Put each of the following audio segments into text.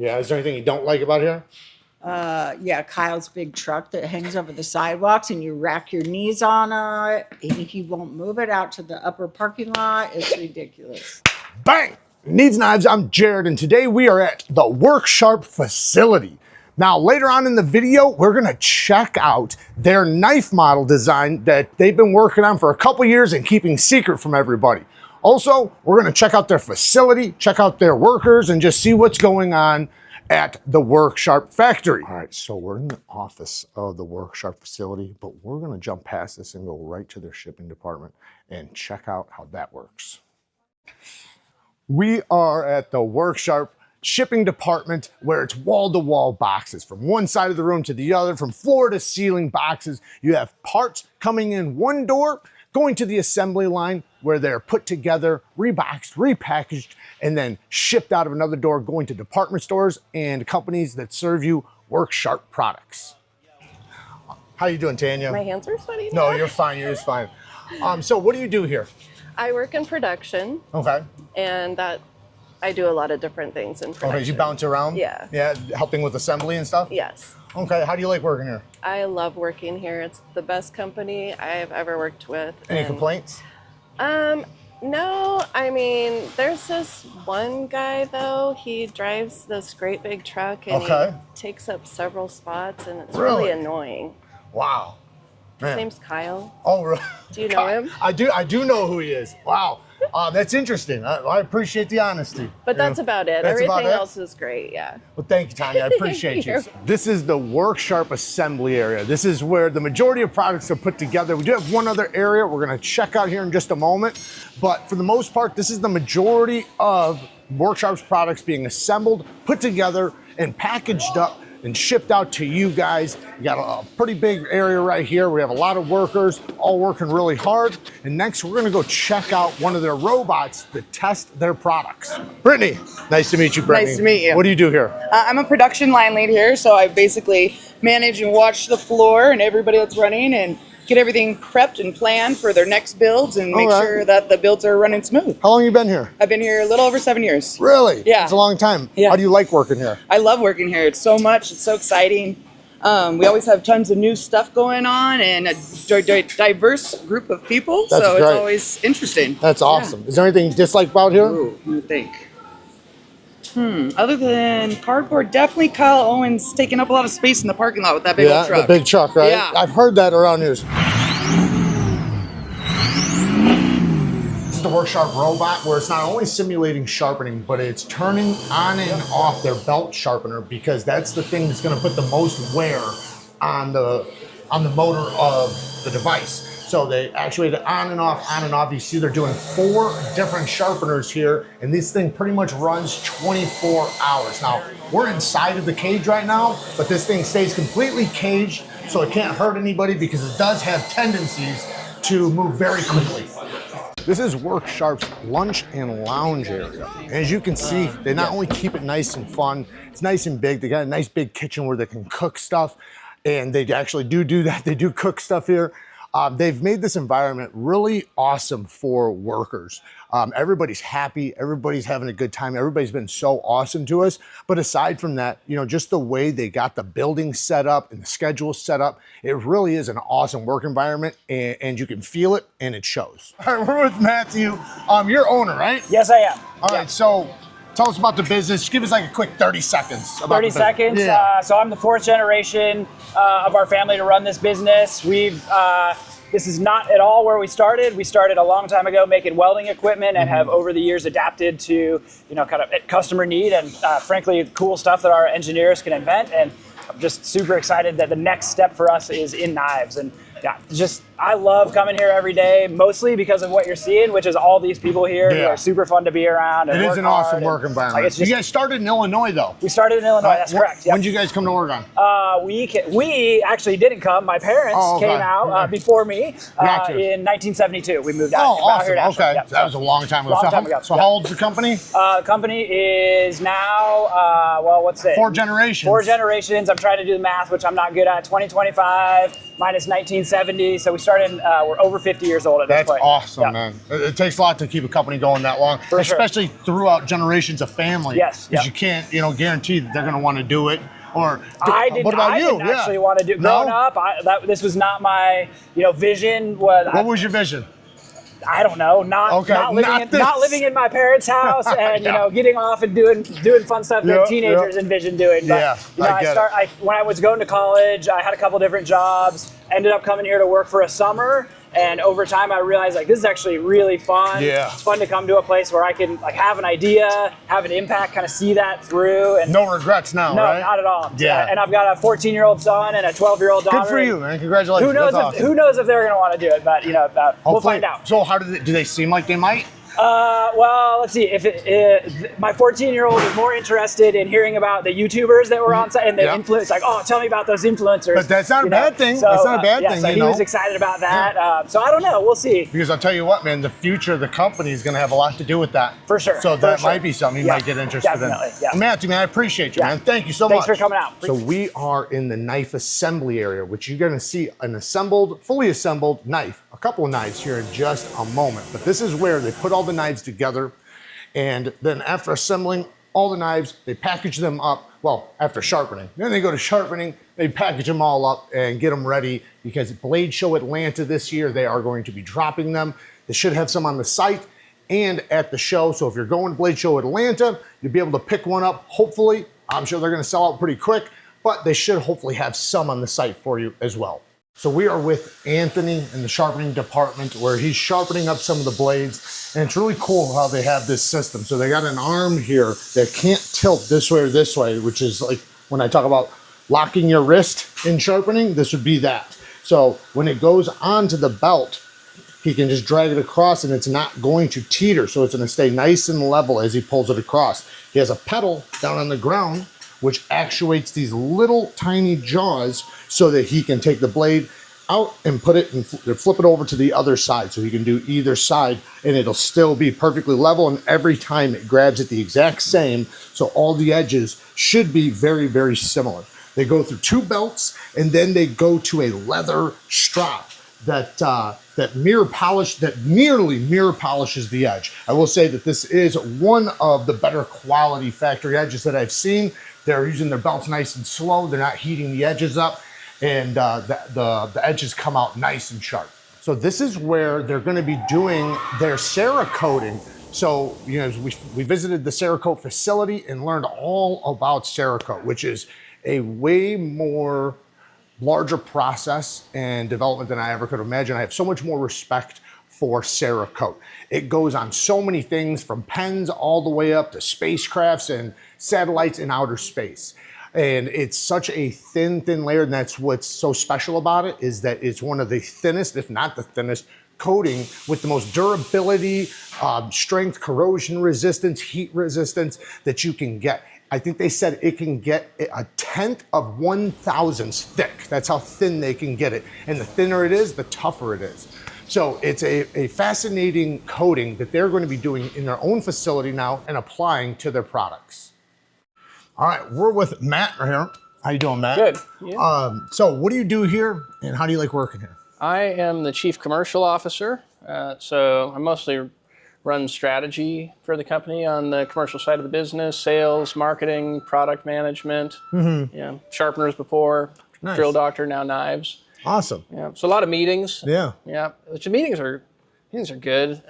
Yeah, is there anything you don't like about here? Yeah, Kyle's big truck that hangs over the sidewalks and you rack your knees on it and he won't move it out to the upper parking lot. It's ridiculous. Bang! Needs Knives, I'm Jared, and today we are at the WORKSHARP facility. Now, later on in the video, we're gonna check out their knife model design that they've been working on for a couple years and keeping secret from everybody. Also, we're gonna check out their facility, check out their workers, and just see what's going on at the WORKSHARP factory. All right, so we're in the office of the WORKSHARP facility, but we're gonna jump past this and go right to their shipping department and check out how that works. We are at the WORKSHARP shipping department where it's wall-to-wall boxes from one side of the room to the other, from floor to ceiling boxes. You have parts coming in one door, going to the assembly line where they're put together, reboxed, repackaged, and then shipped out of another door, going to department stores and companies that serve you WORKSHARP products. How you doing, Tanya? My hands are sweaty. No, you're fine, you're just fine. So what do you do here? I work in production. Okay. And I do a lot of different things in production. Okay, you bounce around? Yeah. Yeah, helping with assembly and stuff? Yes. Okay, how do you like working here? I love working here. It's the best company I've ever worked with. Any complaints? No, I mean, there's this one guy though, he drives this great big truck and he takes up several spots and it's really annoying. Wow. His name's Kyle. Oh, really? Do you know him? I do know who he is. Wow. That's interesting. I appreciate the honesty. But that's about it. Everything else is great, yeah. Well, thank you, Tanya. I appreciate you. This is the WORKSHARP assembly area. This is where the majority of products are put together. We do have one other area we're going to check out here in just a moment. But for the most part, this is the majority of WORKSHARP's products being assembled, put together, and packaged up and shipped out to you guys. You got a pretty big area right here. We have a lot of workers all working really hard. And next we're gonna go check out one of their robots to test their products. Brittany, nice to meet you, Brittany. Nice to meet you. What do you do here? I'm a production line lead here, so I basically manage and watch the floor and everybody that's running and get everything prepped and planned for their next builds and make sure that the builds are running smooth. How long have you been here? I've been here a little over 7 years. Really? Yeah. It's a long time. Yeah. How do you like working here? I love working here. It's so much. It's so exciting. We always have tons of new stuff going on and a diverse group of people. That's so great. It's always interesting. That's awesome. Is there anything you dislike about here? Ooh, let me think. Other than cardboard, definitely Kyle Owens taking up a lot of space in the parking lot with that big old truck. The big truck, right? Yeah. I've heard that around here. This is the WORKSHARP robot where it's not only simulating sharpening, but it's turning on and off their belt sharpener because that's the thing that's going to put the most wear on the motor of the device. So they actuate it on and off, on and off. You see they're doing 4 different sharpeners here, and this thing pretty much runs 24 hours. Now, we're inside of the cage right now, but this thing stays completely caged, so it can't hurt anybody because it does have tendencies to move very quickly. This is WORKSHARP's lunch and lounge area. And as you can see, they not only keep it nice and fun, it's nice and big. They got a nice big kitchen where they can cook stuff, and they actually do that. They do cook stuff here. They've made this environment really awesome for workers. Everybody's happy, everybody's having a good time, everybody's been so awesome to us. But aside from that, you know, just the way they got the building set up and the schedule set up, it really is an awesome work environment, and you can feel it and it shows. All right, we're with Matthew. You're owner, right? Yes, I am. All right, so tell us about the business. Give us like a quick 30 seconds. 30 seconds. Yeah. So I'm the 4th generation of our family to run this business. This is not at all where we started. We started a long time ago making welding equipment and have over the years adapted to, you know, kind of customer need and frankly, cool stuff that our engineers can invent. And I'm just super excited that the next step for us is in knives. And yeah, I love coming here every day, mostly because of what you're seeing, which is all these people here who are super fun to be around. And it is an awesome work environment. You guys started in Illinois, though. We started in Illinois, that's correct. When did you guys come to Oregon? We actually didn't come. My parents came out before me in 1972. We moved out. Oh, awesome. Here to Ashland. Okay. That was a long time ago. So how old's the company? The company is now, well, what's it? 4 generations. 4 generations. I'm trying to do the math, which I'm not good at. 2025 minus 1970. So we started, we're over 50 years old at this point. That's awesome, man. It takes a lot to keep a company going that long, especially throughout generations of family. Yes. Because you can't, guarantee that they're going to want to do it. Or I didn't actually want to do. Growing up, this was not my, vision. What was your vision? I don't know. Not living in my parents' house and getting off and doing fun stuff that teenagers envision doing. But, when I was going to college, I had a couple different jobs. Ended up coming here to work for a summer. And over time, I realized this is actually really fun. Yeah. It's fun to come to a place where I can have an idea, have an impact, kind of see that through. And no regrets now, no, right? not at all. Yeah. And I've got a 14-year-old son and a 12-year-old daughter. Good for you, man. Congratulations. Who knows if they're going to want to do it? But we'll find out. So how do they seem like they might? Well, let's see. If my 14-year-old is more interested in hearing about the YouTubers that were on site and the influence, tell me about those influencers. But that's not a bad thing. So, that's not a bad thing. So he was excited about that. So I don't know. We'll see. Because I'll tell you what, man, the future of the company is going to have a lot to do with that. For sure. So that might be something you might get interested in. Yeah. Matthew, man, I appreciate you, man. Thank you so much. Thanks for coming out. So we are in the knife assembly area, which you're going to see an fully assembled knife. A couple of knives here in just a moment. But this is where they put all the knives together. And then after assembling all the knives, they package them up. Well, after sharpening. Then they go to sharpening, they package them all up and get them ready because Blade Show Atlanta this year, they are going to be dropping them. They should have some on the site and at the show. So if you're going to Blade Show Atlanta, you'll be able to pick one up, hopefully. I'm sure they're gonna sell out pretty quick, but they should hopefully have some on the site for you as well. So we are with Anthony in the sharpening department where he's sharpening up some of the blades. And it's really cool how they have this system. So they got an arm here that can't tilt this way or this way, which is like when I talk about locking your wrist in sharpening, this would be that. So when it goes onto the belt, he can just drag it across and it's not going to teeter. So it's gonna stay nice and level as he pulls it across. He has a pedal down on the ground which actuates these little tiny jaws so that he can take the blade out and put it and flip it over to the other side. So he can do either side and it'll still be perfectly level. And every time it grabs it the exact same. So all the edges should be very, very similar. They go through 2 belts and then they go to a leather strap that nearly mirror polishes the edge. I will say that this is one of the better quality factory edges that I've seen. They're using their belts nice and slow. They're not heating the edges up, and the edges come out nice and sharp. So this is where they're going to be doing their Cerakoting. So we visited the Cerakote facility and learned all about Cerakote, which is a way more larger process and development than I ever could imagine. I have so much more respect for Cerakote. It goes on so many things from pens all the way up to spacecrafts and satellites in outer space. And it's such a thin layer, and that's what's so special about it, is that it's one of the thinnest, if not the thinnest, coating with the most durability, strength, corrosion resistance, heat resistance that you can get. I think they said it can get 1/10 of 1/1000 thick. That's how thin they can get it. And the thinner it is, the tougher it is. So it's a fascinating coating that they're going to be doing in their own facility now and applying to their products. All right, we're with Matt right here. How you doing, Matt? Good. Yeah. So what do you do here and how do you like working here? I am the Chief Commercial Officer. So I mostly run strategy for the company on the commercial side of the business, sales, marketing, product management, sharpeners before, nice. Drill doctor, now knives. Awesome. Yeah, so a lot of meetings. Yeah. Yeah, which meetings are good.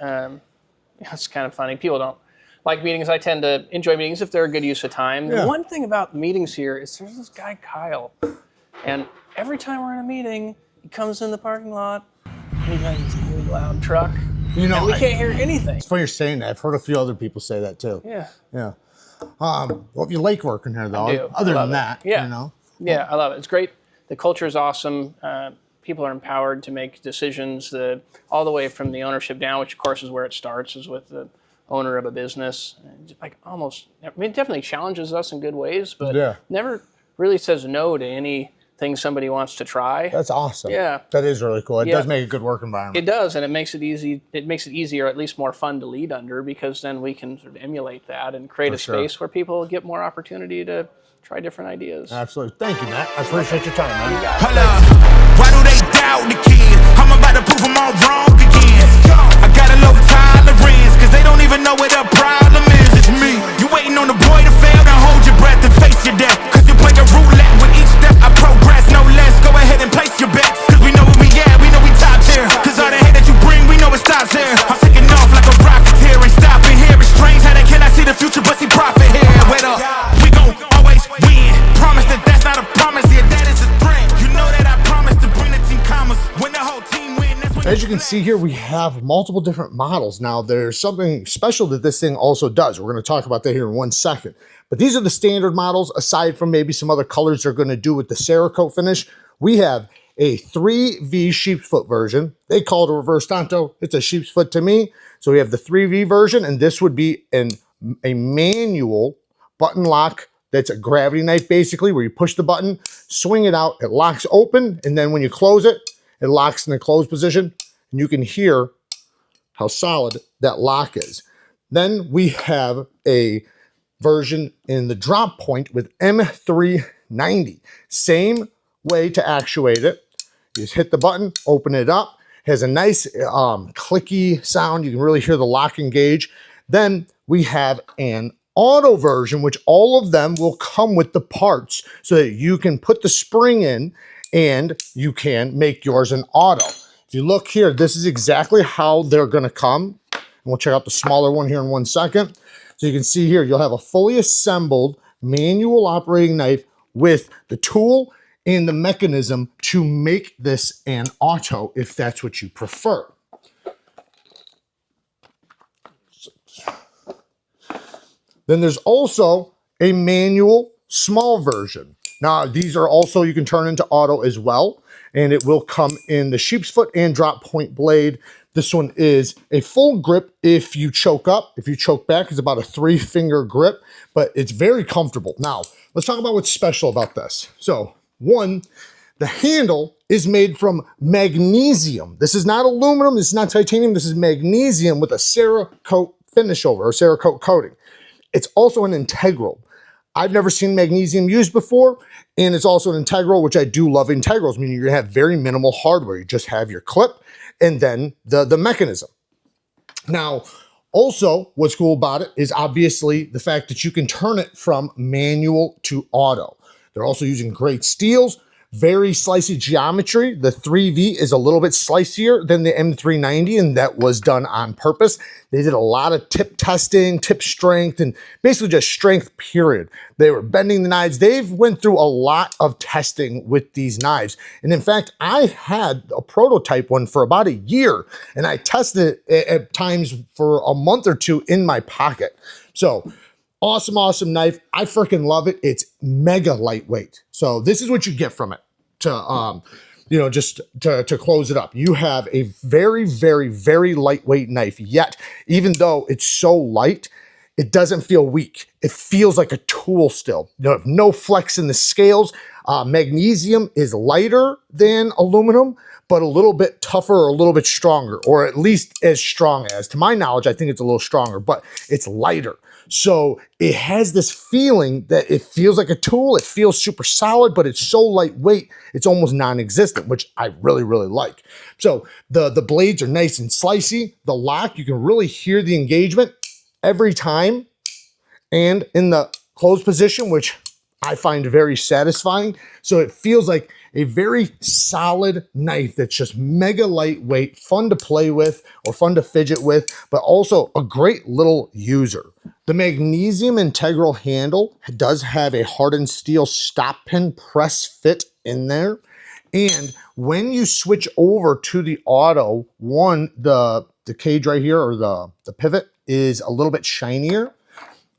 It's kind of funny. People don't like meetings. I tend to enjoy meetings if they're a good use of time. Yeah. The one thing about meetings here is there's this guy, Kyle, and every time we're in a meeting, he comes in the parking lot and he has this big loud truck. And we can't hear anything. It's funny you're saying that. I've heard a few other people say that too. Yeah. Yeah. Well, if you like working here though, I do. other than it. that, Yeah. Yeah, I love it. It's great. The culture is awesome. People are empowered to make decisions all the way from the ownership down, which of course is where it starts, is with the owner of a business. It definitely challenges us in good ways, but never really says no to anything things somebody wants to try. That's awesome. Yeah. That is really cool. It Yeah. does make a good work environment. It does, and it makes it easy. It makes it easier, at least more fun to lead under, because then we can sort of emulate that and create a space where people get more opportunity to try different ideas. Absolutely. Thank you, Matt. I appreciate your time, man. Hold up. Why do they doubt the kid? I'm about to prove them all wrong again. I got a low tolerance, cause they don't even know what the problem is. It's me. You waiting on the boy to fail, now hold your breath and face your death. Cause you play a roulette with each step. I progress, no less. Go ahead and place your bets. Cause we know where we at, we know we top tier. Cause all the hate that you bring, we know it stops here. I'm taking off like a rocket here and stopping here. It's strange how they cannot see the future, but see profit here. Wait up, we gon' always win. Promise that that's not a promise here, that is a threat. You know that I promise to bring the team commas. When the whole team win, that's when. As you can see here, we have multiple different models. Now, there's something special that this thing also does. We're going to talk about that here in 1 second. But these are the standard models, aside from maybe some other colors they're going to do with the Cerakote finish. We have a 3V sheep's foot version. They call it a reverse tanto. It's a sheep's foot to me. So we have the 3V version, and this would be a manual button lock. That's a gravity knife, basically, where you push the button, swing it out, it locks open, and then when you close it, it locks in the closed position, and you can hear how solid that lock is. Then we have a version in the drop point with M390. Same way to actuate it. You just hit the button, open it up. It has a nice clicky sound. You can really hear the lock engage. Then we have an auto version, which all of them will come with the parts so that you can put the spring in and you can make yours an auto. If you look here, this is exactly how they're going to come. And we'll check out the smaller one here in 1 second. So you can see here, you'll have a fully assembled manual operating knife with the tool and the mechanism to make this an auto if that's what you prefer. Then there's also a manual small version. Now, these are also, you can turn into auto as well, and it will come in the sheep's foot and drop point blade. This one is a full grip if you choke up. If you choke back, it's about a 3-finger grip, but it's very comfortable. Now, let's talk about what's special about this. So, one, the handle is made from magnesium. This is not aluminum, this is not titanium, this is magnesium with a Cerakote finish over, or Cerakote coating. It's also an integral. I've never seen magnesium used before, and it's also an integral, which I do love integrals, meaning you're gonna have very minimal hardware. You just have your clip and then the mechanism. Now, also, what's cool about it is obviously the fact that you can turn it from manual to auto. They're also using great steels, very slicey geometry. The 3V is a little bit slicier than the M390, and that was done on purpose. They did a lot of tip testing, tip strength, and basically just strength, period. They were bending the knives. They've went through a lot of testing with these knives. And in fact, I had a prototype one for about a year, and I tested it at times for a month or two in my pocket. So, awesome, awesome knife. I freaking love it. It's mega lightweight. So this is what you get from it to, just to close it up. You have a very, very, very lightweight knife, yet even though it's so light, it doesn't feel weak. It feels like a tool still. You have no flex in the scales. Magnesium is lighter than aluminum, but a little bit tougher or a little bit stronger, or at least as strong as. To my knowledge, I think it's a little stronger, but it's lighter. So it has this feeling that it feels like a tool. It feels super solid, but it's so lightweight, it's almost non-existent, which I really, really like. So the blades are nice and slicey. The lock, you can really hear the engagement every time. And in the closed position, which I find very satisfying. So it feels like a very solid knife that's just mega lightweight, fun to play with or fun to fidget with, but also a great little user. The magnesium integral handle does have a hardened steel stop pin press fit in there. And when you switch over to the auto, the cage right here, or the pivot, is a little bit shinier.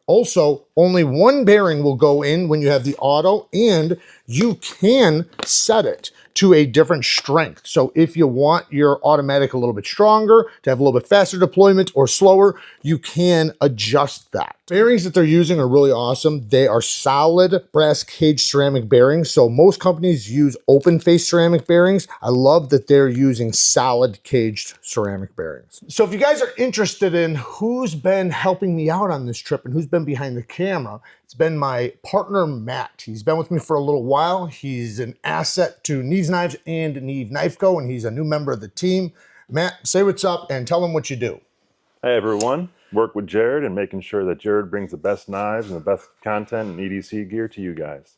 Also, only one bearing will go in when you have the auto, and you can set it to a different strength. So if you want your automatic a little bit stronger, to have a little bit faster deployment or slower, you can adjust that. Bearings that they're using are really awesome. They are solid brass cage ceramic bearings. So most companies use open face ceramic bearings. I love that they're using solid caged ceramic bearings. So if you guys are interested in who's been helping me out on this trip and who's been behind the camera, it's been my partner, Matt. He's been with me for a little while. He's an asset to Neeves Knives and Neve Knife Co, and he's a new member of the team. Matt, say what's up and tell them what you do. Hey everyone, work with Jared and making sure that Jared brings the best knives and the best content and EDC gear to you guys.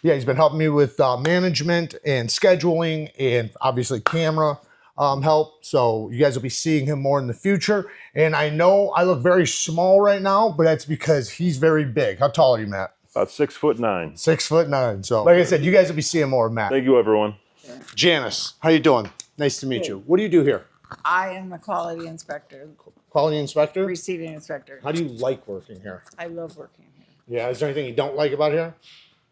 Yeah, he's been helping me with management and scheduling and obviously camera help. So you guys will be seeing him more in the future. And I know I look very small right now, but that's because he's very big. How tall are you, Matt? About 6'9". 6'9". So like I said, you guys will be seeing more of Matt. Thank you, everyone. Janice, how you doing? Nice to meet you. What do you do here? I am a quality inspector, Quality inspector? receiving inspector. How do you like working here? I love working here. Yeah, is there anything you don't like about here?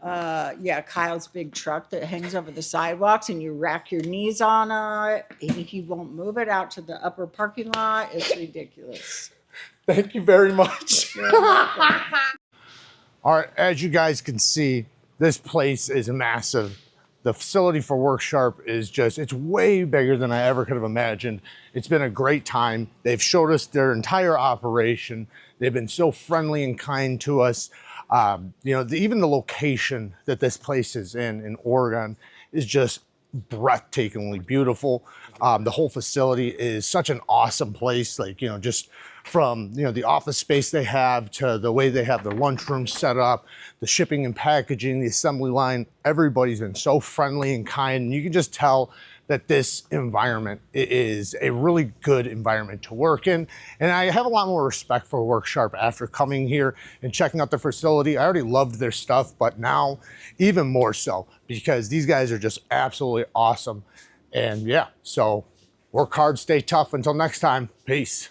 Yeah, Kyle's big truck that hangs over the sidewalks and you rack your knees on it and he won't move it out to the upper parking lot. It's ridiculous. Thank you very much. All right, as you guys can see, this place is massive. The facility for WorkSharp is just, it's way bigger than I ever could have imagined. It's been a great time. They've showed us their entire operation. They've been so friendly and kind to us. You know, even the location that this place is in Oregon is just breathtakingly beautiful. The whole facility is such an awesome place. Like, you know, just from, you know, the office space they have to the way they have their lunchroom set up, the shipping and packaging, the assembly line, everybody's been so friendly and kind. And you can just tell that this environment is a really good environment to work in. And I have a lot more respect for WorkSharp after coming here and checking out the facility. I already loved their stuff, but now even more so because these guys are just absolutely awesome. And yeah, so work hard, stay tough. Until next time, peace.